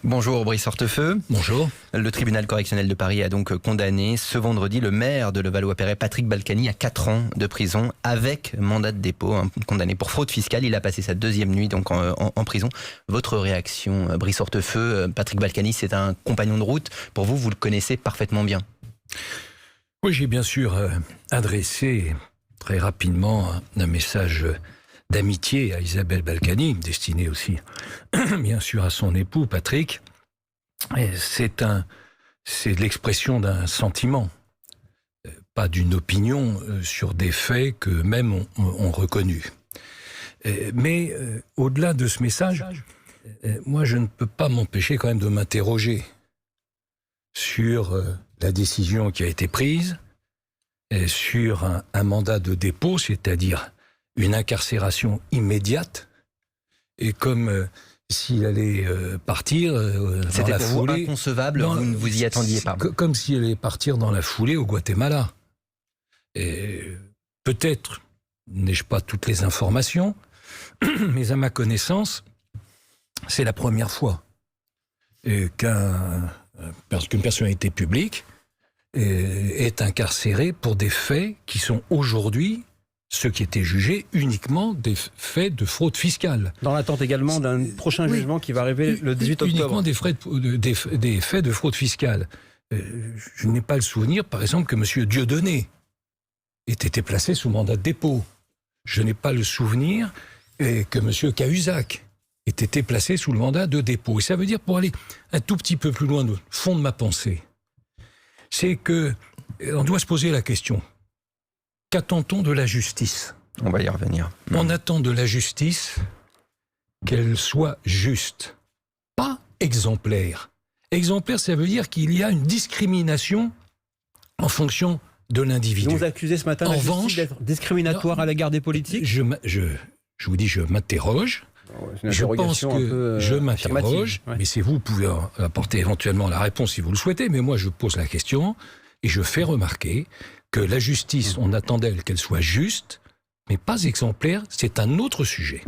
Bonjour Brice Hortefeux. Bonjour. Le tribunal correctionnel de Paris a donc condamné ce vendredi le maire de Levallois-Perret, Patrick Balkany, à 4 ans de prison avec mandat de dépôt. Condamné pour fraude fiscale, il a passé sa deuxième nuit donc en prison. Votre réaction, Brice Hortefeux? Patrick Balkany, c'est un compagnon de route. Pour vous, vous le connaissez parfaitement bien. Oui, j'ai bien sûr adressé très rapidement un message d'amitié à Isabelle Balkany, destiné aussi bien sûr à son époux Patrick. C'est l'expression d'un sentiment, pas d'une opinion sur des faits qu'eux-mêmes ont reconnus. Mais au-delà de ce message, moi je ne peux pas m'empêcher quand même de m'interroger sur la décision qui a été prise, sur un mandat de dépôt, c'est-à-dire une incarcération immédiate, et comme s'il allait partir dans la foulée... C'était pour vous inconcevable, vous ne vous y attendiez pas. Comme s'il allait partir dans la foulée au Guatemala. Et peut-être n'ai-je pas toutes les informations, mais à ma connaissance, c'est la première fois qu'une personnalité publique est incarcérée pour des faits qui sont aujourd'hui ceux qui étaient jugés uniquement des faits de fraude fiscale. Dans l'attente également d'un prochain jugement qui va arriver le 18 octobre. Uniquement des faits de fraude fiscale. Je n'ai pas le souvenir, par exemple, que M. Dieudonné ait été placé sous mandat de dépôt. Je n'ai pas le souvenir que M. Cahuzac ait été placé sous le mandat de dépôt. Et ça veut dire, pour aller un tout petit peu plus loin du fond de ma pensée, c'est qu'on doit se poser la question. Qu'attend-on de la justice? On va y revenir. On attend de la justice qu'elle soit juste, pas exemplaire. Exemplaire, ça veut dire qu'il y a une discrimination en fonction de l'individu. Vous accusez ce matin la justice d'être discriminatoire à l'égard des politiques? Je vous dis, je m'interroge. Je pense que je m'interroge, mais c'est vous qui pouvez apporter éventuellement la réponse si vous le souhaitez, mais moi je pose la question et je fais remarquer que la justice, on attend d'elle qu'elle soit juste, mais pas exemplaire, c'est un autre sujet.